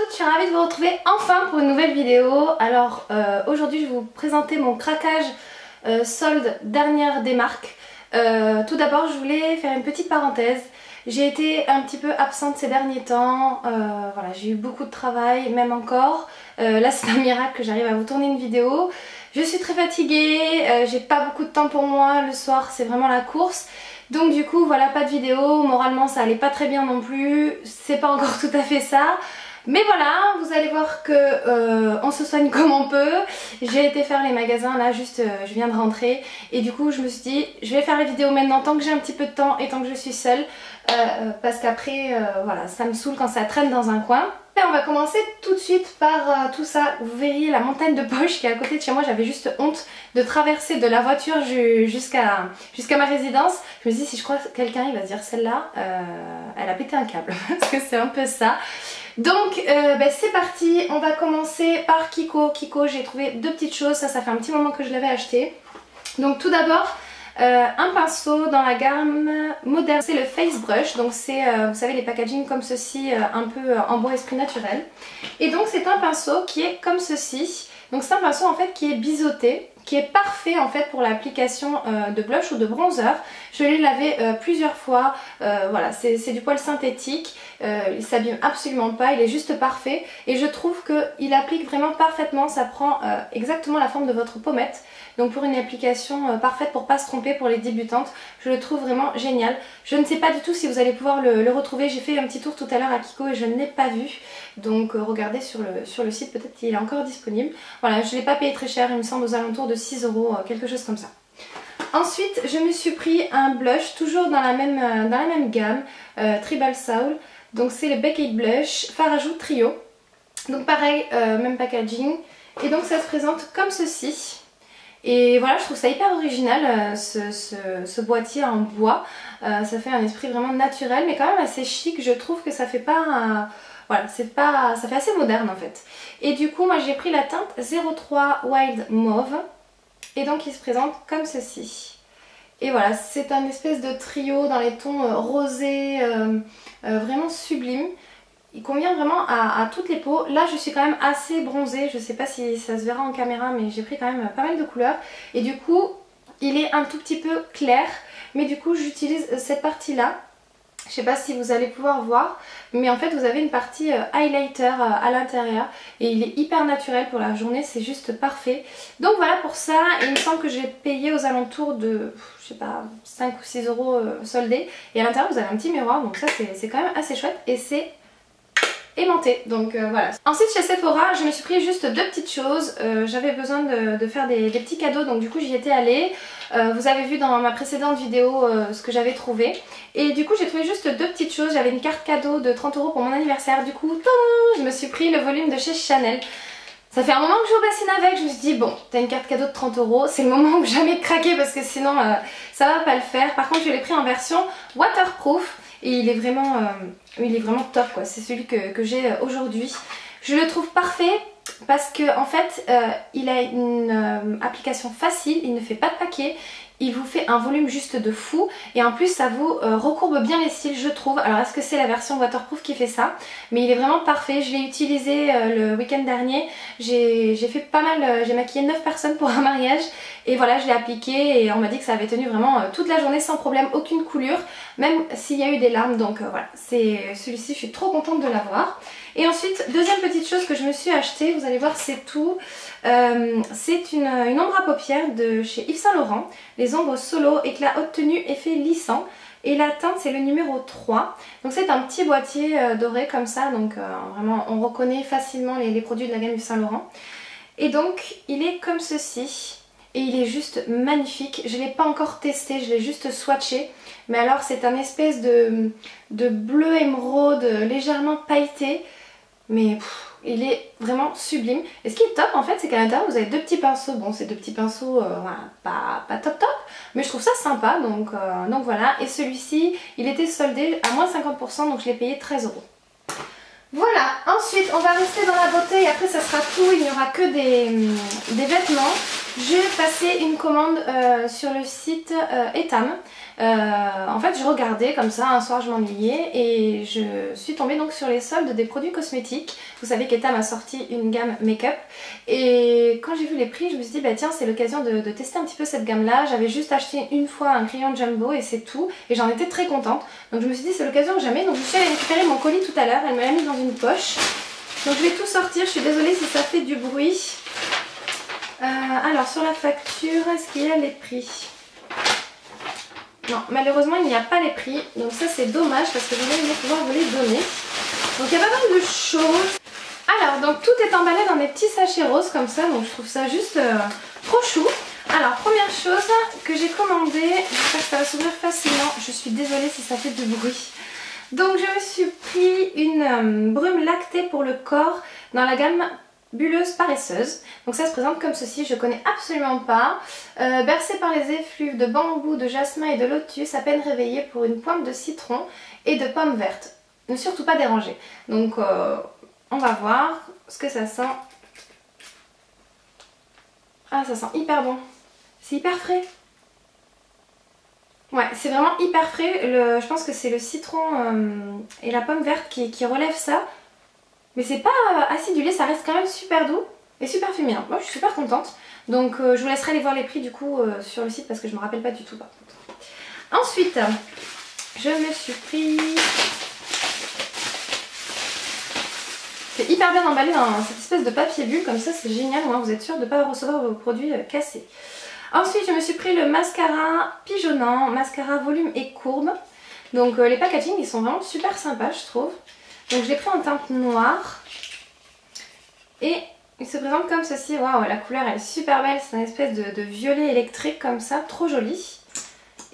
toutes, je suis ravie de vous retrouver enfin pour une nouvelle vidéo. Alors aujourd'hui je vais vous présenter mon craquage solde dernière des marques. Tout d'abord je voulais faire une petite parenthèse. J'ai été un petit peu absente ces derniers temps, voilà, j'ai eu beaucoup de travail, même encore. Là c'est un miracle que j'arrive à vous tourner une vidéo. Je suis très fatiguée, j'ai pas beaucoup de temps pour moi, le soir c'est vraiment la course. Donc du coup voilà, pas de vidéo, moralement ça allait pas très bien non plus, c'est pas encore tout à fait ça. Mais voilà, vous allez voir que on se soigne comme on peut. J'ai été faire les magasins là, juste je viens de rentrer. Et du coup je me suis dit, je vais faire les vidéos maintenant tant que j'ai un petit peu de temps et tant que je suis seule. Parce qu'après, voilà, ça me saoule quand ça traîne dans un coin. Et on va commencer tout de suite par tout ça. Vous verriez la montagne de poches qui est à côté de chez moi. J'avais juste honte de traverser de la voiture jusqu'à ma résidence. Je me dis si je croise quelqu'un il va se dire celle-là elle a pété un câble. Parce que c'est un peu ça. Donc c'est parti, on va commencer par Kiko. Kiko, j'ai trouvé deux petites choses, ça fait un petit moment que je l'avais acheté. Donc tout d'abord un pinceau dans la gamme moderne, c'est le Face Brush. Donc c'est vous savez les packaging comme ceci, un peu en bois esprit naturel. Et donc c'est un pinceau qui est comme ceci. Donc c'est un pinceau en fait qui est biseauté, qui est parfait en fait pour l'application de blush ou de bronzer. Je l'ai lavé plusieurs fois, voilà, c'est du poil synthétique, il s'abîme absolument pas, il est juste parfait et je trouve qu'il applique vraiment parfaitement, ça prend exactement la forme de votre pommette. Donc pour une application parfaite pour pas se tromper pour les débutantes, je le trouve vraiment génial. Je ne sais pas du tout si vous allez pouvoir le retrouver, j'ai fait un petit tour tout à l'heure à Kiko et je ne l'ai pas vu. Donc regardez sur le site, peut-être qu'il est encore disponible. Voilà, je ne l'ai pas payé très cher, il me semble aux alentours de 6 €, quelque chose comme ça. Ensuite, je me suis pris un blush, toujours dans la même gamme, Tribal Soul. Donc c'est le Becade Blush Farajou Trio. Donc pareil, même packaging. Et donc ça se présente comme ceci. Et voilà, je trouve ça hyper original, ce boîtier en bois. Ça fait un esprit vraiment naturel, mais quand même assez chic. Je trouve que ça fait pas... voilà, ça fait assez moderne en fait. Et du coup, moi j'ai pris la teinte 03 Wild Mauve. Et donc il se présente comme ceci. Et voilà, c'est un espèce de trio dans les tons rosés, vraiment sublime. Il convient vraiment à toutes les peaux. Là je suis quand même assez bronzée, je sais pas si ça se verra en caméra mais j'ai pris quand même pas mal de couleurs. Et du coup il est un tout petit peu clair, mais du coup j'utilise cette partie là. Je sais pas si vous allez pouvoir voir, mais en fait vous avez une partie highlighter à l'intérieur et il est hyper naturel pour la journée, c'est juste parfait. Donc voilà pour ça, il me semble que j'ai payé aux alentours de, je sais pas, 5 ou 6 € soldés. Et à l'intérieur vous avez un petit miroir, donc ça c'est quand même assez chouette et c'est aimanté, donc voilà. Ensuite chez Sephora je me suis pris juste deux petites choses. J'avais besoin de faire des petits cadeaux, donc du coup j'y étais allée. Vous avez vu dans ma précédente vidéo ce que j'avais trouvé. Et du coup j'ai trouvé juste deux petites choses. J'avais une carte cadeau de 30 € pour mon anniversaire. Du coup je me suis pris le volume de chez Chanel. Ça fait un moment que je joue au bassine avec, je me suis dit bon, t'as une carte cadeau de 30 €, c'est le moment où jamais de craquer parce que sinon ça va pas le faire. Par contre je l'ai pris en version waterproof. Et il est vraiment top quoi, c'est celui que j'ai aujourd'hui. Je le trouve parfait parce que en fait il a une application facile, il ne fait pas de paquet. Il vous fait un volume juste de fou et en plus ça vous recourbe bien les cils je trouve. Alors est-ce que c'est la version waterproof qui fait ça? Mais il est vraiment parfait, je l'ai utilisé le week-end dernier. J'ai fait pas mal, j'ai maquillé 9 personnes pour un mariage. Et voilà, je l'ai appliqué et on m'a dit que ça avait tenu vraiment toute la journée sans problème, aucune coulure, même s'il y a eu des larmes. Donc voilà, c'est celui-ci, je suis trop contente de l'avoir. Et ensuite, deuxième petite chose que je me suis achetée, vous allez voir c'est tout. C'est une ombre à paupières de chez Yves Saint Laurent, les ombres solo éclat haute tenue effet lissant. Et la teinte c'est le numéro 3. Donc c'est un petit boîtier doré comme ça, donc vraiment on reconnaît facilement les produits de la gamme Yves Saint Laurent. Et donc il est comme ceci. Et il est juste magnifique. Je ne l'ai pas encore testé, je l'ai juste swatché. Mais alors c'est un espèce de bleu émeraude légèrement pailleté. Mais il est vraiment sublime. Et ce qui est top en fait, c'est qu'à l'intérieur vous avez deux petits pinceaux. Bon, c'est deux petits pinceaux voilà, pas top top, mais je trouve ça sympa. Donc voilà. Et celui-ci, il était soldé à moins 50%, donc je l'ai payé 13 €. Voilà, ensuite on va rester dans la beauté et après ça sera tout, il n'y aura que des vêtements. J'ai passé une commande sur le site Etam. En fait je regardais comme ça, un soir je m'ennuyais et je suis tombée donc sur les soldes des produits cosmétiques. Vous savez qu'Etam a sorti une gamme make-up et quand j'ai vu les prix je me suis dit bah tiens c'est l'occasion de tester un petit peu cette gamme là. J'avais juste acheté une fois un crayon Jumbo et c'est tout et j'en étais très contente. Donc je me suis dit c'est l'occasion jamais, donc je suis allée récupérer mon colis tout à l'heure, elle me l'a mis dans une poche. Donc je vais tout sortir, je suis désolée si ça fait du bruit. Alors sur la facture, est-ce qu'il y a les prix? Non, malheureusement il n'y a pas les prix, donc ça c'est dommage parce que j'aurais aimé pouvoir vous les donner. Donc il y a pas mal de choses. Alors donc tout est emballé dans des petits sachets roses comme ça, donc je trouve ça juste trop chou. Alors première chose que j'ai commandé, j'espère que ça va s'ouvrir facilement, je suis désolée si ça fait du bruit. Donc je me suis pris une brume lactée pour le corps dans la gamme bulleuse paresseuse. Donc ça se présente comme ceci, je connais absolument pas. Bercé par les effluves de bambou, de jasmin et de lotus, à peine réveillé pour une pointe de citron et de pommes vertes. Ne surtout pas déranger. Donc on va voir ce que ça sent. Ah ça sent hyper bon. C'est hyper frais. Ouais, c'est vraiment hyper frais. Je pense que c'est le citron et la pomme verte qui relève ça. Mais c'est pas acidulé, ça reste quand même super doux et super féminin. Moi je suis super contente. Donc je vous laisserai aller voir les prix du coup sur le site parce que je me rappelle pas du tout par contre. Ensuite, je me suis pris... C'est hyper bien emballé dans cette espèce de papier bulle, comme ça c'est génial, moi vous êtes sûr de ne pas recevoir vos produits cassés. Ensuite je me suis pris le mascara pigeonnant, mascara volume et courbe. Donc les packaging ils sont vraiment super sympas je trouve. Donc je l'ai pris en teinte noire et il se présente comme ceci. Waouh, la couleur elle est super belle, c'est une espèce de violet électrique comme ça, trop joli.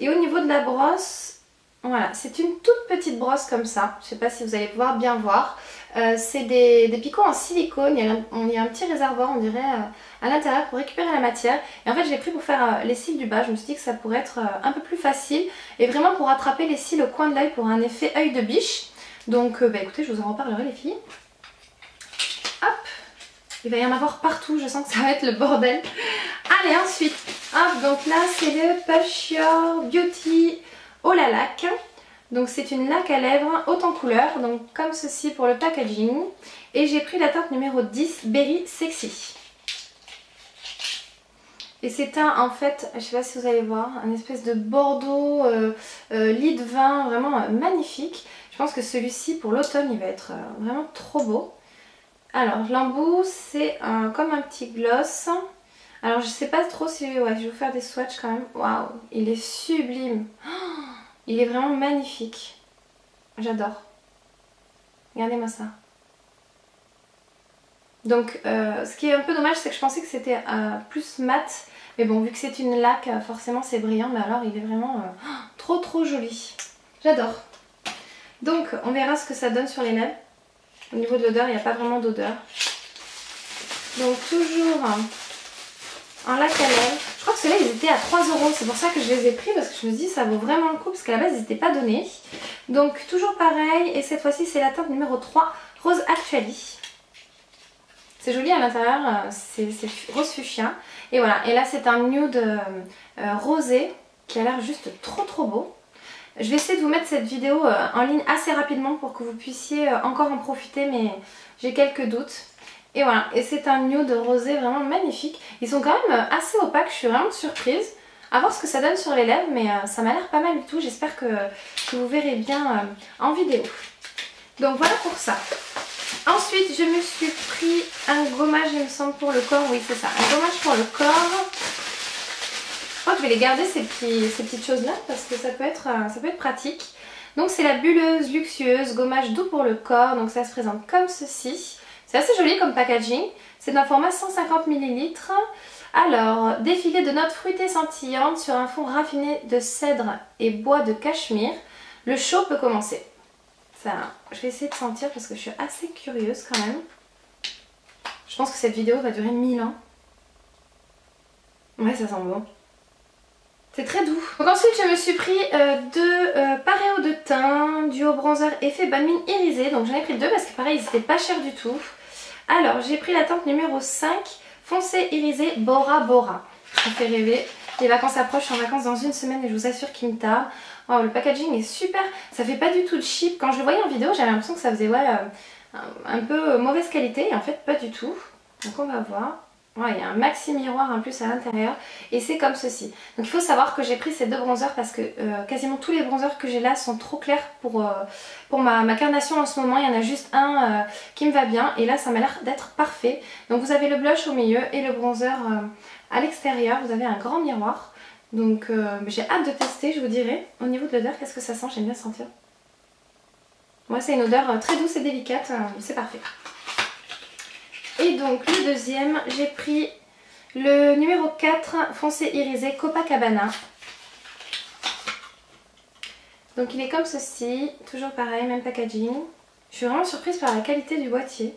Et au niveau de la brosse, voilà, c'est une toute petite brosse comme ça, je sais pas si vous allez pouvoir bien voir. C'est des picots en silicone, il y a un petit réservoir on dirait à l'intérieur pour récupérer la matière. Et en fait je l'ai pris pour faire les cils du bas, je me suis dit que ça pourrait être un peu plus facile. Et vraiment pour attraper les cils au coin de l'œil pour un effet œil de biche. Donc bah écoutez, je vous en reparlerai les filles. Hop, il va y en avoir partout, je sens que ça va être le bordel. Allez ensuite, hop, donc là c'est le Push Your Beauty Hola Lac. Donc c'est une laque à lèvres haute en couleur, donc comme ceci pour le packaging. Et j'ai pris la teinte numéro 10, Berry Sexy. Et c'est en fait, je sais pas si vous allez voir, un espèce de bordeaux lit de vin, vraiment magnifique. Je pense que celui-ci pour l'automne il va être vraiment trop beau. Alors l'embout c'est comme un petit gloss. Alors je sais pas trop si ouais, je vais vous faire des swatchs quand même. Waouh, il est sublime. Oh, il est vraiment magnifique. J'adore. Regardez-moi ça. Donc ce qui est un peu dommage c'est que je pensais que c'était plus mat. Mais bon vu que c'est une laque forcément c'est brillant. Mais alors il est vraiment trop joli. J'adore. Donc on verra ce que ça donne sur les lèvres. Au niveau de l'odeur il n'y a pas vraiment d'odeur. Donc toujours en lac à lèvres. Je crois que ceux-là ils étaient à 3 €. C'est pour ça que je les ai pris parce que je me dis ça vaut vraiment le coup parce qu'à la base ils n'étaient pas donnés. Donc toujours pareil et cette fois-ci c'est la teinte numéro 3 Rose Actually. C'est joli à l'intérieur, c'est rose fuchsia. Et voilà, et là c'est un nude rosé qui a l'air juste trop beau. Je vais essayer de vous mettre cette vidéo en ligne assez rapidement pour que vous puissiez encore en profiter, mais j'ai quelques doutes. Et voilà, et c'est un nude rosé vraiment magnifique. Ils sont quand même assez opaques, je suis vraiment surprise. À voir ce que ça donne sur les lèvres, mais ça m'a l'air pas mal du tout. J'espère que vous verrez bien en vidéo. Donc voilà pour ça. Ensuite, je me suis pris un gommage, il me semble, pour le corps. Oui, c'est ça, un gommage pour le corps. Je crois que je vais les garder ces petites choses-là parce que ça peut être pratique. Donc c'est la bulleuse luxueuse, gommage doux pour le corps. Donc ça se présente comme ceci. C'est assez joli comme packaging. C'est d'un format 150 ml. Alors, défilé de notes fruitées scintillantes sur un fond raffiné de cèdre et bois de cachemire. Le show peut commencer. Ça, je vais essayer de sentir parce que je suis assez curieuse quand même. Je pense que cette vidéo va durer 1000 ans. Ouais, ça sent bon. C'est très doux. Donc ensuite je me suis pris deux paréos de teint, duo bronzer effet bonne mine irisé. Donc j'en ai pris deux parce que pareil ils étaient pas chers du tout. Alors j'ai pris la teinte numéro 5, foncé irisé Bora Bora. Ça fait rêver. Les vacances approchent, je suis en vacances dans une semaine et je vous assure qu'il me tarde. Wow, le packaging est super, ça fait pas du tout de cheap. Quand je le voyais en vidéo, j'avais l'impression que ça faisait un peu mauvaise qualité et en fait pas du tout. Donc on va voir. Ouais, il y a un maxi miroir en plus à l'intérieur et c'est comme ceci. Donc il faut savoir que j'ai pris ces deux bronzers parce que quasiment tous les bronzers que j'ai là sont trop clairs pour ma carnation en ce moment. Il y en a juste un qui me va bien et là ça m'a l'air d'être parfait. Donc vous avez le blush au milieu et le bronzer à l'extérieur. Vous avez un grand miroir. Donc j'ai hâte de tester, je vous dirai. Au niveau de l'odeur, qu'est-ce que ça sent? J'aime bien sentir. Moi c'est une odeur très douce et délicate, c'est parfait. Et donc le deuxième, j'ai pris le numéro 4 foncé irisé Copacabana. Donc il est comme ceci, toujours pareil, même packaging. Je suis vraiment surprise par la qualité du boîtier.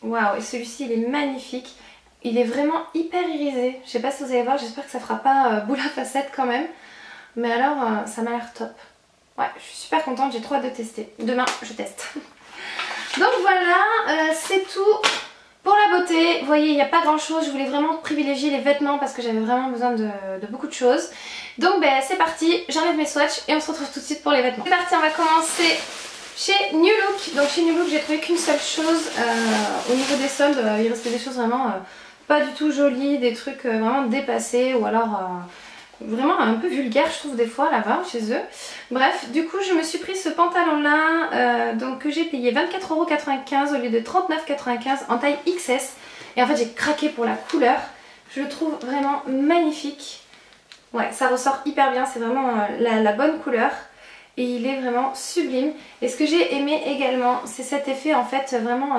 Waouh, et celui-ci il est magnifique. Il est vraiment hyper irisé. Je sais pas si vous allez voir, j'espère que ça fera pas boule à facettes quand même. Mais alors ça m'a l'air top. Ouais, je suis super contente, j'ai trop hâte de tester. Demain je teste. Donc voilà, c'est tout pour la beauté. Vous voyez, il n'y a pas grand chose. Je voulais vraiment privilégier les vêtements parce que j'avais vraiment besoin de beaucoup de choses. Donc ben, c'est parti, j'enlève mes swatchs et on se retrouve tout de suite pour les vêtements. C'est parti, on va commencer chez New Look. Donc chez New Look, j'ai trouvé qu'une seule chose au niveau des soldes. Il restait des choses vraiment pas du tout jolies, des trucs vraiment dépassés ou alors... vraiment un peu vulgaire je trouve des fois là-bas chez eux. Bref, du coup je me suis pris ce pantalon là donc que j'ai payé 24,95 € au lieu de 39,95 € en taille XS. Et en fait j'ai craqué pour la couleur. Je le trouve vraiment magnifique. Ouais, ça ressort hyper bien, c'est vraiment la bonne couleur. Et il est vraiment sublime. Et ce que j'ai aimé également, c'est cet effet en fait vraiment...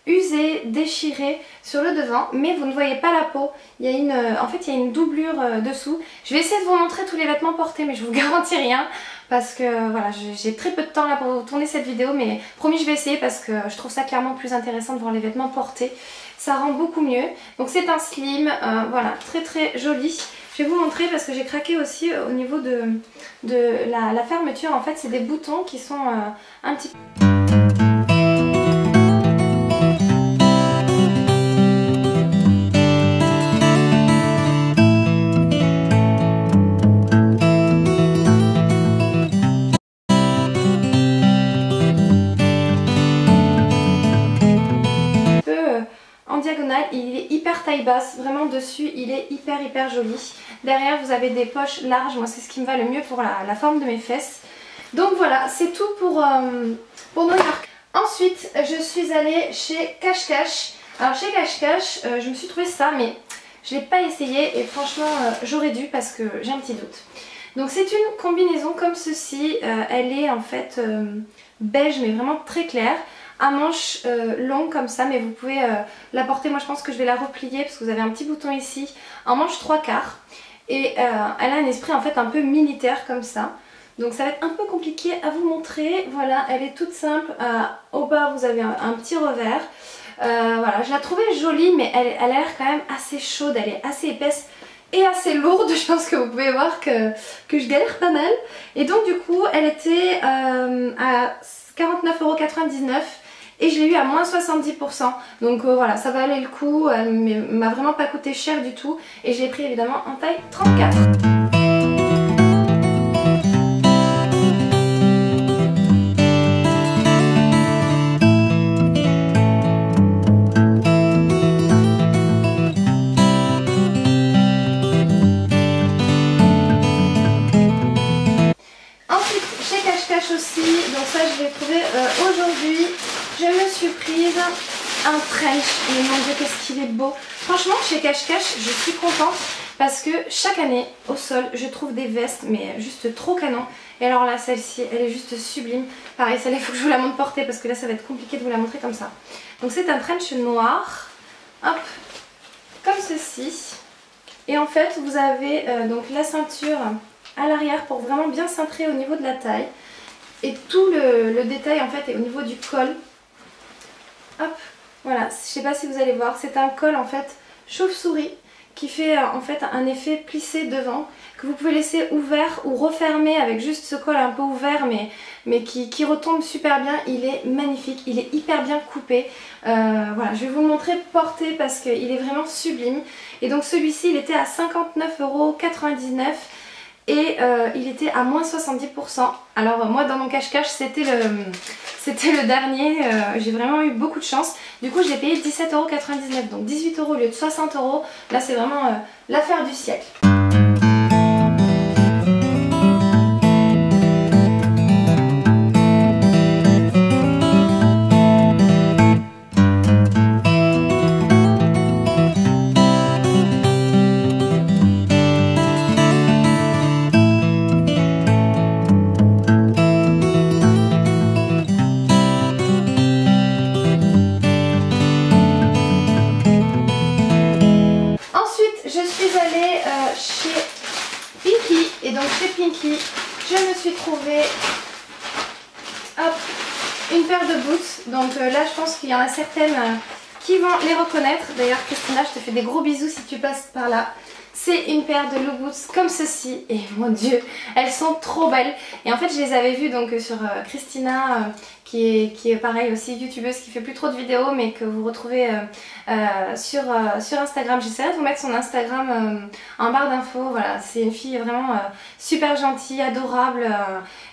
usé, déchiré sur le devant, mais vous ne voyez pas la peau. Il y a en fait il y a une doublure dessous. Je vais essayer de vous montrer tous les vêtements portés, mais je vous garantis rien parce que voilà, j'ai très peu de temps là pour tourner cette vidéo, mais promis je vais essayer parce que je trouve ça clairement plus intéressant de voir les vêtements portés. Ça rend beaucoup mieux. Donc c'est un slim, voilà, très très joli. Je vais vous montrer parce que j'ai craqué aussi au niveau de la fermeture. En fait c'est des boutons qui sont un petit peu... Il est hyper taille basse, vraiment dessus il est hyper joli. Derrière vous avez des poches larges, moi c'est ce qui me va le mieux pour la forme de mes fesses. Donc voilà, c'est tout pour New York. Ensuite je suis allée chez Cash Cash. Alors chez Cash Cash je me suis trouvé ça mais je ne l'ai pas essayé et franchement j'aurais dû parce que j'ai un petit doute. Donc c'est une combinaison comme ceci, elle est en fait beige mais vraiment très claire. À manches longues comme ça, mais vous pouvez la porter. Moi je pense que je vais la replier parce que vous avez un petit bouton ici en manche 3/4 et elle a un esprit en fait un peu militaire comme ça. Donc ça va être un peu compliqué à vous montrer. Voilà, elle est toute simple. Au bas vous avez un petit revers. Voilà, je la trouvais jolie mais elle a l'air quand même assez chaude, elle est assez épaisse et assez lourde. Je pense que vous pouvez voir que je galère pas mal. Et donc du coup elle était à 49,99 € et je l'ai eu à moins 70%. Donc voilà, ça valait le coup, elle m'a vraiment pas coûté cher du tout. Et je l'ai pris évidemment en taille 34. Ensuite, chez Cash Cash aussi, donc ça je l'ai trouvé aujourd'hui. Je me suis prise un trench et mon dieu qu'est-ce qu'il est beau. Franchement chez Cash Cash je suis contente parce que chaque année au sol je trouve des vestes mais juste trop canon. Et alors là celle-ci elle est juste sublime. Pareil celle-là il faut que je vous la montre portée parce que là ça va être compliqué de vous la montrer comme ça. Donc c'est un trench noir, hop, comme ceci. Et en fait vous avez donc la ceinture à l'arrière pour vraiment bien cintrer au niveau de la taille. Et tout le détail en fait est au niveau du col. Hop, voilà, je sais pas si vous allez voir, c'est un col en fait chauve-souris qui fait en fait un effet plissé devant, que vous pouvez laisser ouvert ou refermer avec juste ce col un peu ouvert mais qui retombe super bien. Il est magnifique, il est hyper bien coupé. Voilà, je vais vous le montrer porté parce qu'il est vraiment sublime. Et donc celui-ci il était à 59,99 € et il était à moins 70%. Alors moi dans mon cache-cache c'était le dernier, j'ai vraiment eu beaucoup de chance. Du coup je l'ai payé 17,99 €, donc 18 € au lieu de 60 €. Là c'est vraiment l'affaire du siècle. Et donc chez Pinky, je me suis trouvé une paire de boots. Donc là je pense qu'il y en a certaines qui vont les reconnaître. D'ailleurs Christina, je te fais des gros bisous si tu passes par là. C'est une paire de low boots comme ceci et mon dieu, elles sont trop belles. Et en fait je les avais vues donc sur Christina qui est pareil aussi youtubeuse, qui fait plus trop de vidéos mais que vous retrouvez sur Instagram. J'essaierai de vous mettre son Instagram en barre d'infos. Voilà, c'est une fille vraiment super gentille, adorable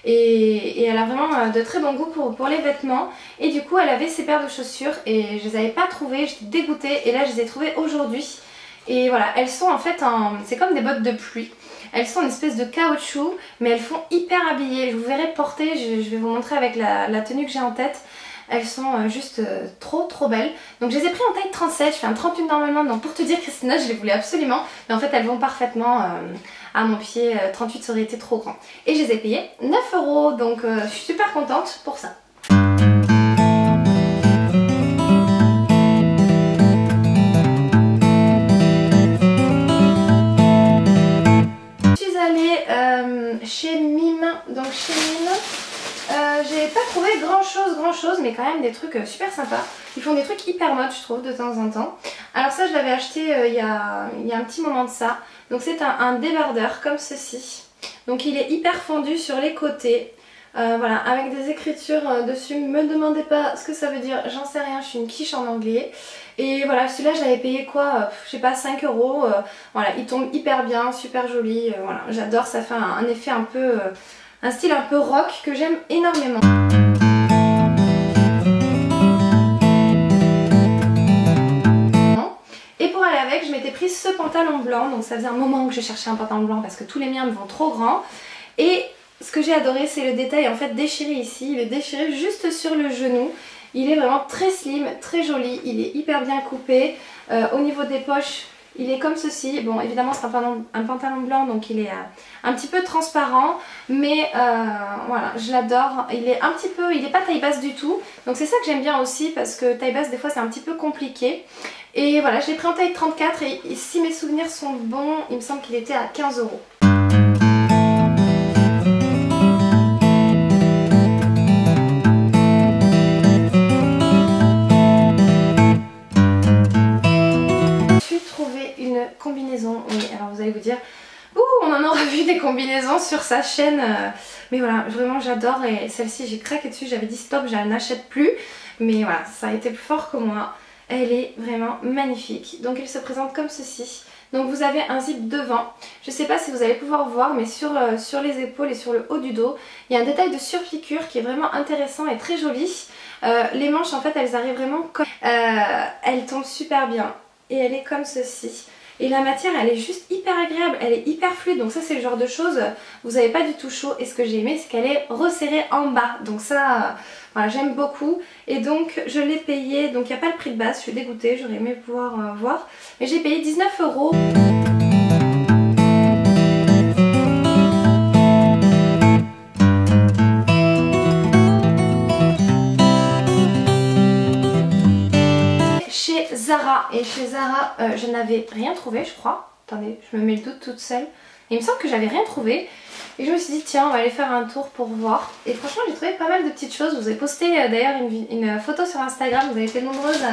et elle a vraiment de très bon goût pour les vêtements. Et du coup elle avait ces paires de chaussures et je les avais pas trouvées, j'étais dégoûtée et là je les ai trouvées aujourd'hui. Et voilà, elles sont en fait c'est comme des bottes de pluie. Elles sont une espèce de caoutchouc, mais elles font hyper habillées. Je vous verrai porter, je vais vous montrer avec la tenue que j'ai en tête. Elles sont juste trop belles. Donc je les ai pris en taille 37, je fais un 38 normalement. Donc pour te dire Christina, je les voulais absolument. Mais en fait elles vont parfaitement à mon pied. 38 ça aurait été trop grand. Et je les ai payées 9 €. Donc je suis super contente pour ça. Chez Mime, donc chez Mime, j'ai pas trouvé grand chose, mais quand même des trucs super sympas. Ils font des trucs hyper mode je trouve de temps en temps. Alors ça je l'avais acheté il y a un petit moment de ça. Donc c'est un débardeur comme ceci. Donc il est hyper fondu sur les côtés. Voilà, avec des écritures dessus. Me demandez pas ce que ça veut dire, j'en sais rien, je suis une quiche en anglais. Et voilà, celui-là j'avais payé quoi, je sais pas, 5 €. Voilà, il tombe hyper bien, super joli. Voilà, j'adore, ça fait un effet un peu, un style un peu rock que j'aime énormément. Et pour aller avec, je m'étais pris ce pantalon blanc. Donc ça faisait un moment que je cherchais un pantalon blanc parce que tous les miens me vont trop grands. Et ce que j'ai adoré, c'est le détail en fait déchiré ici. Il est déchiré juste sur le genou. Il est vraiment très slim, très joli. Il est hyper bien coupé. Au niveau des poches, il est comme ceci. Bon, évidemment c'est un pantalon blanc, donc il est un petit peu transparent. Mais voilà, je l'adore. Il est un petit peu, il n'est pas taille basse du tout. Donc c'est ça que j'aime bien aussi parce que taille basse des fois c'est un petit peu compliqué. Et voilà, je l'ai pris en taille 34 et si mes souvenirs sont bons, il me semble qu'il était à 15 €. Combinaison, oui, alors vous allez vous dire ouh, on en aura vu des combinaisons sur sa chaîne, mais voilà, vraiment j'adore. Et celle-ci j'ai craqué dessus, j'avais dit stop, je n'achète plus, mais voilà, ça a été plus fort que moi. Elle est vraiment magnifique. Donc elle se présente comme ceci. Donc vous avez un zip devant, je sais pas si vous allez pouvoir voir, mais sur les épaules et sur le haut du dos il y a un détail de surpiqûre qui est vraiment intéressant et très joli. Les manches en fait elles arrivent vraiment comme elles tombent super bien et elle est comme ceci. Et la matière elle est juste hyper agréable, elle est hyper fluide, donc ça c'est le genre de choses, vous n'avez pas du tout chaud. Et ce que j'ai aimé c'est qu'elle est resserrée en bas, donc ça voilà, j'aime beaucoup. Et donc je l'ai payé, donc il n'y a pas le prix de base, je suis dégoûtée, j'aurais aimé pouvoir voir, mais j'ai payé 19 €. Zara, et chez Zara je n'avais rien trouvé je crois. Attendez, je me mets le doute toute seule. Il me semble que j'avais rien trouvé et je me suis dit tiens on va aller faire un tour pour voir. Et franchement j'ai trouvé pas mal de petites choses. Vous avez posté d'ailleurs une photo sur Instagram, vous avez été nombreuses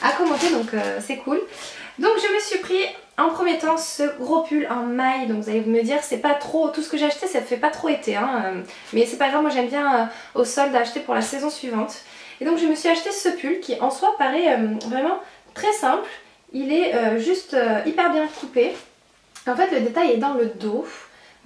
à commenter, donc c'est cool. Donc je me suis pris en premier temps ce gros pull en maille. Donc vous allez me dire c'est pas trop, tout ce que j'ai acheté ça fait pas trop été hein, mais c'est pas grave, moi j'aime bien au solde acheter pour la saison suivante. Et donc je me suis acheté ce pull qui en soi paraît vraiment très simple. Il est juste hyper bien coupé. En fait le détail est dans le dos.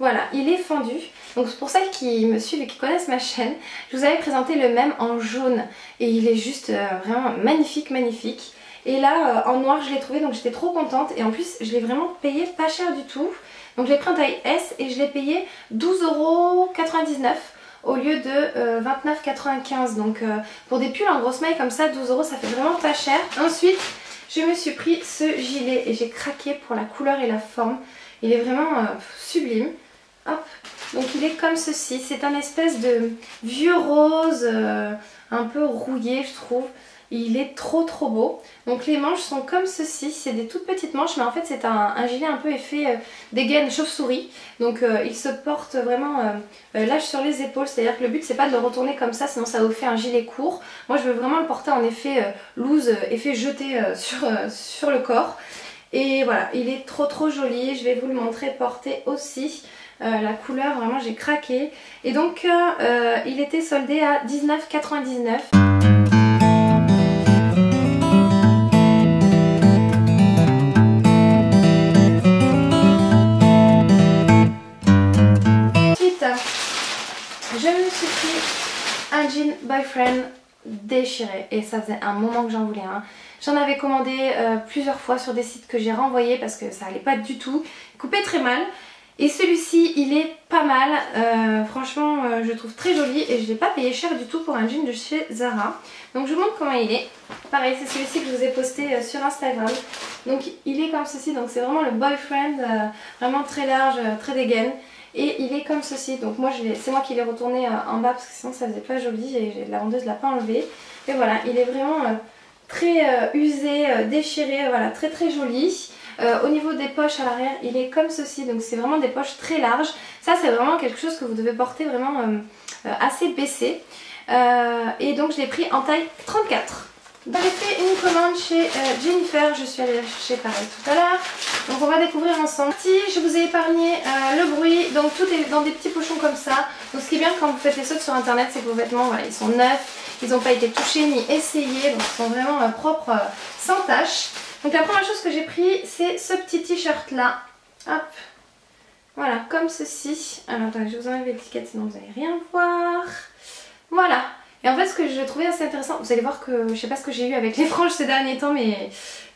Voilà, il est fendu. Donc pour celles qui me suivent et qui connaissent ma chaîne, je vous avais présenté le même en jaune. Et il est juste vraiment magnifique, magnifique. Et là en noir je l'ai trouvé, donc j'étais trop contente. Et en plus je l'ai vraiment payé pas cher du tout. Donc je l'ai pris en taille S et je l'ai payé 12,99 € au lieu de 29,95 €. Donc pour des pulls en grosse maille comme ça, 12 € ça fait vraiment pas cher. Ensuite je me suis pris ce gilet et j'ai craqué pour la couleur et la forme. Il est vraiment sublime. Hop. Donc il est comme ceci, c'est un espèce de vieux rose un peu rouillé je trouve. Il est trop beau. Donc les manches sont comme ceci, c'est des toutes petites manches mais en fait c'est un gilet un peu effet dégaine chauve-souris. Donc il se porte vraiment lâche sur les épaules, c'est-à-dire que le but c'est pas de le retourner comme ça sinon ça vous fait un gilet court. Moi je veux vraiment le porter en effet loose, effet jeté sur le corps. Et voilà, il est trop joli, je vais vous le montrer porté aussi. La couleur, vraiment j'ai craqué. Et donc il était soldé à 19,99 €. Ensuite, je me suis pris un jean boyfriend déchiré. Et ça faisait un moment que j'en voulais un. J'en avais commandé plusieurs fois sur des sites que j'ai renvoyés parce que ça allait pas du tout. Il coupait très mal. Et celui-ci il est pas mal, franchement je le trouve très joli et je l'ai pas payé cher du tout pour un jean de chez Zara. Donc je vous montre comment il est. Pareil c'est celui-ci que je vous ai posté sur Instagram. Donc il est comme ceci, donc c'est vraiment le boyfriend, vraiment très large, très dégaine. Et il est comme ceci, donc moi c'est moi qui l'ai retourné en bas parce que sinon ça faisait pas joli et la vendeuse l'a pas enlevé. Et voilà, il est vraiment très usé, déchiré, voilà, très joli. Au niveau des poches à l'arrière il est comme ceci, donc c'est vraiment des poches très larges. Ça c'est vraiment quelque chose que vous devez porter vraiment assez baissé. Et donc je l'ai pris en taille 34. J'ai fait une commande chez Jennifer, je suis allée la chercher pareil tout à l'heure. Donc on va découvrir ensemble. Si je vous ai épargné le bruit, donc tout est dans des petits pochons comme ça. Donc ce qui est bien quand vous faites les soldes sur internet, c'est que vos vêtements voilà, ils sont neufs, ils n'ont pas été touchés ni essayés, donc ils sont vraiment propres, sans tache. Donc la première chose que j'ai pris c'est ce petit t-shirt là. Hop. Voilà, comme ceci. Alors attendez, je vous enlève l'étiquette sinon vous n'allez rien voir. Voilà. Et en fait ce que je trouvais assez intéressant, vous allez voir que je sais pas ce que j'ai eu avec les franges ces derniers temps mais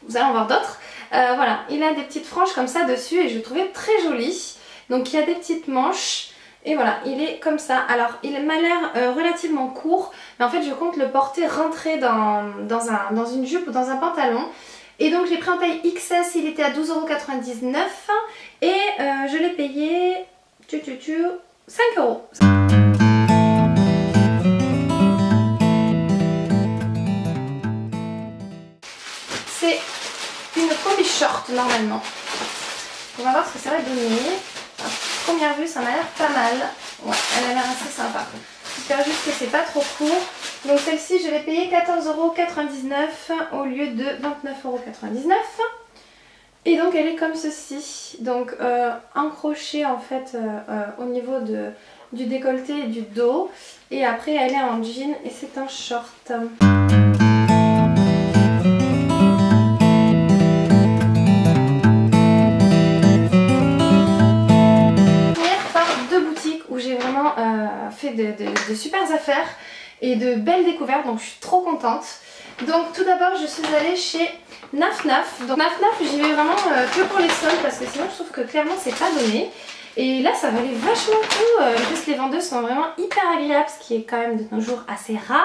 vous allez en voir d'autres. Voilà, il a des petites franges comme ça dessus et je le trouvais très joli. Donc il y a des petites manches. Et voilà, il est comme ça. Alors il m'a l'air relativement court, mais en fait je compte le porter rentré dans une jupe ou dans un pantalon. Et donc j'ai pris en taille XS, il était à 12,99 € et je l'ai payé 5 €. C'est une combi short normalement. On va voir ce que ça va donner. À première vue ça m'a l'air pas mal. Ouais, elle a l'air assez sympa. J'espère juste que c'est pas trop court. Donc celle-ci je l'ai payée 14,99 € au lieu de 29,99 €. Et donc elle est comme ceci. Donc encrochée en fait au niveau du décolleté et du dos. Et après elle est en jean et c'est un short. J'ai vraiment fait de super affaires et de belles découvertes, donc je suis trop contente. Donc tout d'abord je suis allée chez Naf Naf. Donc Naf Naf j'y vais vraiment que pour les soldes parce que sinon je trouve que clairement c'est pas donné. Et là ça valait vachement le coup, en plus les vendeuses sont vraiment hyper agréables, ce qui est quand même de nos jours assez rare.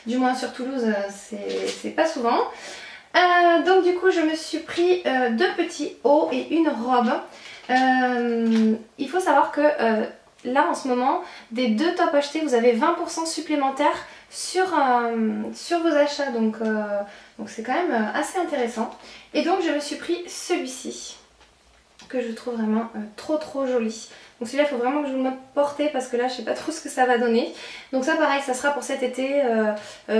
Du moins sur Toulouse c'est pas souvent. Donc du coup je me suis pris deux petits hauts et une robe. Il faut savoir que là en ce moment, des deux tops achetés, vous avez 20% supplémentaire sur vos achats. Donc c'est quand même assez intéressant. Et donc je me suis pris celui-ci, que je trouve vraiment trop joli. Donc celui-là, il faut vraiment que je vous le montre porté parce que là, je sais pas trop ce que ça va donner. Donc ça, pareil, ça sera pour cet été,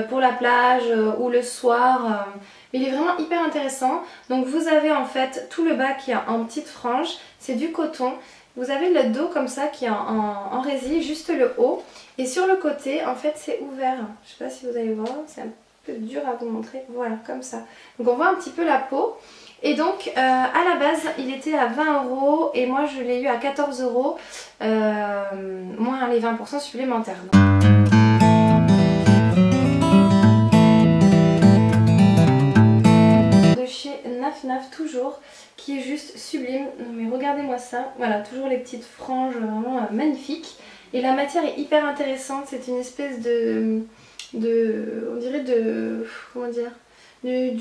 pour la plage ou le soir. Mais il est vraiment hyper intéressant. Donc vous avez en fait tout le bas qui est en petite frange, c'est du coton. Vous avez le dos comme ça qui est en résille, juste le haut. Et sur le côté, en fait, c'est ouvert. Je sais pas si vous allez voir, c'est un peu dur à vous montrer. Voilà, comme ça. Donc on voit un petit peu la peau. Et donc à la base il était à 20 € et moi je l'ai eu à 14 €, moins les 20% supplémentaires. De chez Naf Naf toujours, qui est juste sublime. Mais regardez-moi ça, voilà, toujours les petites franges vraiment magnifiques. Et la matière est hyper intéressante, c'est une espèce on dirait comment dire,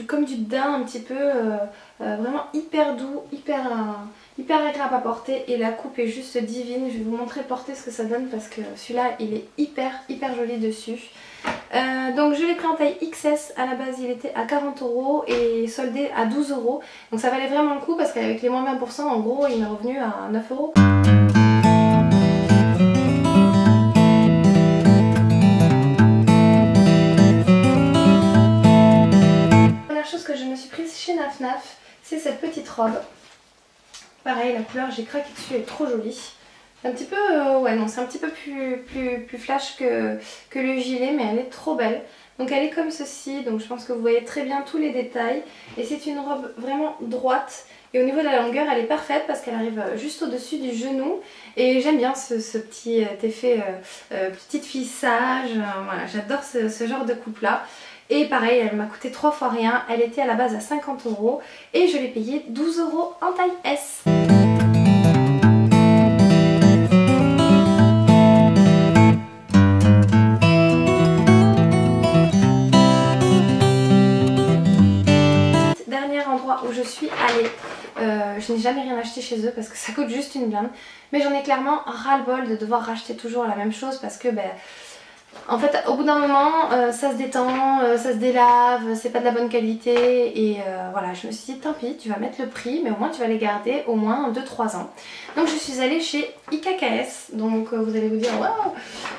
comme du daim un petit peu, vraiment hyper doux, hyper agréable à porter et la coupe est juste divine. Je vais vous montrer porter ce que ça donne parce que celui-là il est hyper joli dessus. Donc je l'ai pris en taille XS, à la base il était à 40 € et soldé à 12 €. Donc ça valait vraiment le coup parce qu'avec les moins 20% en gros il m'est revenu à 9 €. Que je me suis prise chez Naf Naf, c'est cette petite robe. Pareil, la couleur, j'ai craqué dessus, elle est trop jolie. Un petit peu, ouais non, c'est un petit peu plus flash que le gilet, mais elle est trop belle. Donc elle est comme ceci, donc je pense que vous voyez très bien tous les détails. Et c'est une robe vraiment droite. Et au niveau de la longueur, elle est parfaite parce qu'elle arrive juste au-dessus du genou. Et j'aime bien ce petit effet petite fille sage. Voilà, j'adore ce genre de coupe-là. Et pareil, elle m'a coûté 3 fois rien. Elle était à la base à 50 € et je l'ai payée 12 € en taille S. Dernier endroit où je suis allée. Je n'ai jamais rien acheté chez eux parce que ça coûte juste une blinde. Mais j'en ai clairement ras-le-bol de devoir racheter toujours la même chose parce que en fait au bout d'un moment ça se détend, ça se délave, c'est pas de la bonne qualité et voilà, je me suis dit tant pis, tu vas mettre le prix mais au moins tu vas les garder au moins 2-3 ans. Donc je suis allée chez IKKS, donc vous allez vous dire waouh,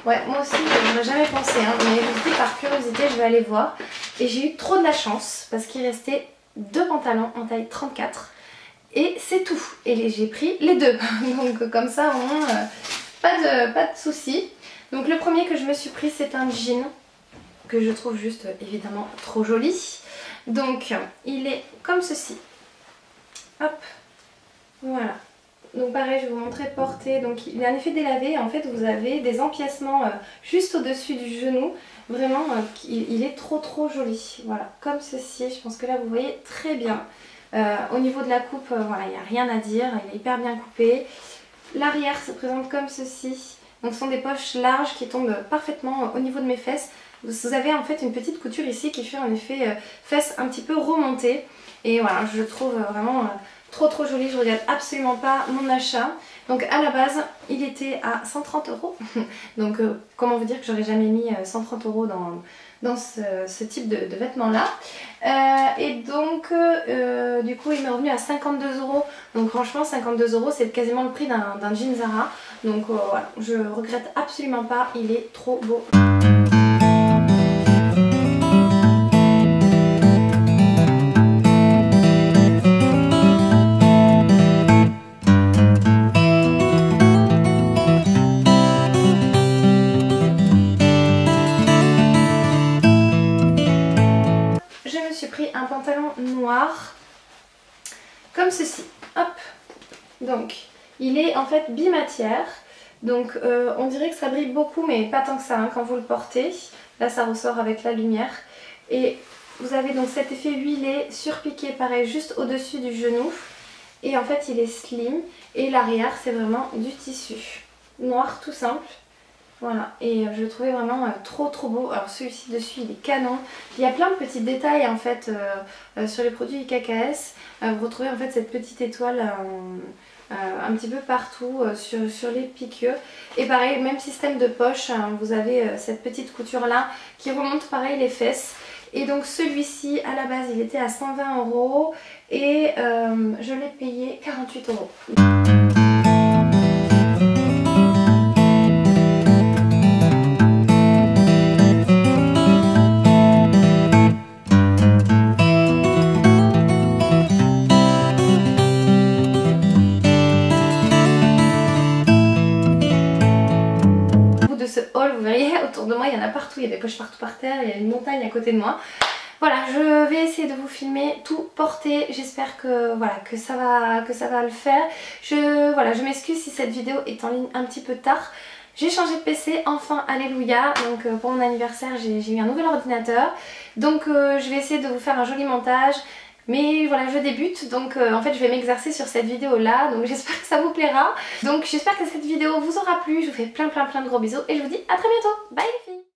ouais moi aussi je n'aurais jamais pensé hein, mais je me suis dit par curiosité je vais aller voir et j'ai eu trop de la chance parce qu'il restait 2 pantalons en taille 34 et c'est tout et j'ai pris les deux donc comme ça au moins pas de soucis. Donc le premier que je me suis pris c'est un jean que je trouve juste évidemment trop joli. Donc il est comme ceci. Hop, voilà. Donc pareil je vais vous montrer porté. Donc il a un effet délavé. En fait vous avez des empiècements juste au dessus du genou. Vraiment il est trop joli. Voilà comme ceci. Je pense que là vous voyez très bien. Au niveau de la coupe voilà il n'y a rien à dire. Il est hyper bien coupé. L'arrière se présente comme ceci. Donc ce sont des poches larges qui tombent parfaitement au niveau de mes fesses. Vous avez en fait une petite couture ici qui fait en effet fesses un petit peu remontées. Et voilà, je le trouve vraiment trop joli. Je regrette absolument pas mon achat. Donc à la base, il était à 130 €. Donc comment vous dire que j'aurais jamais mis 130 € dans ce type de vêtements là. Et donc du coup il m'est revenu à 52 €. Donc franchement 52 € c'est quasiment le prix d'un jean Zara. Donc voilà, je regrette absolument pas, il est trop beau. Un pantalon noir comme ceci, hop, donc il est en fait bimatière, donc on dirait que ça brille beaucoup mais pas tant que ça hein, quand vous le portez, là ça ressort avec la lumière et vous avez donc cet effet huilé surpiqué pareil juste au dessus du genou et en fait il est slim et l'arrière c'est vraiment du tissu noir tout simple. Voilà, et je le trouvais vraiment trop beau. Alors celui-ci dessus il est canon. Il y a plein de petits détails en fait sur les produits IKKS. Vous retrouvez en fait cette petite étoile un petit peu partout sur les piqûres. Et pareil, même système de poche, hein, vous avez cette petite couture là qui remonte pareil les fesses. Et donc celui-ci à la base il était à 120 € et je l'ai payé 48 €. autour de moi, il y en a partout, il y a des poches partout par terre, il y a une montagne à côté de moi. Voilà, je vais essayer de vous filmer tout porté, j'espère que, voilà, que ça va le faire. Je m'excuse si cette vidéo est en ligne un petit peu tard. J'ai changé de PC, enfin, alléluia. Donc pour mon anniversaire, j'ai eu un nouvel ordinateur. Donc je vais essayer de vous faire un joli montage. Mais voilà, je débute, donc en fait je vais m'exercer sur cette vidéo là, donc j'espère que ça vous plaira. Donc j'espère que cette vidéo vous aura plu, je vous fais plein de gros bisous et je vous dis à très bientôt. Bye les filles.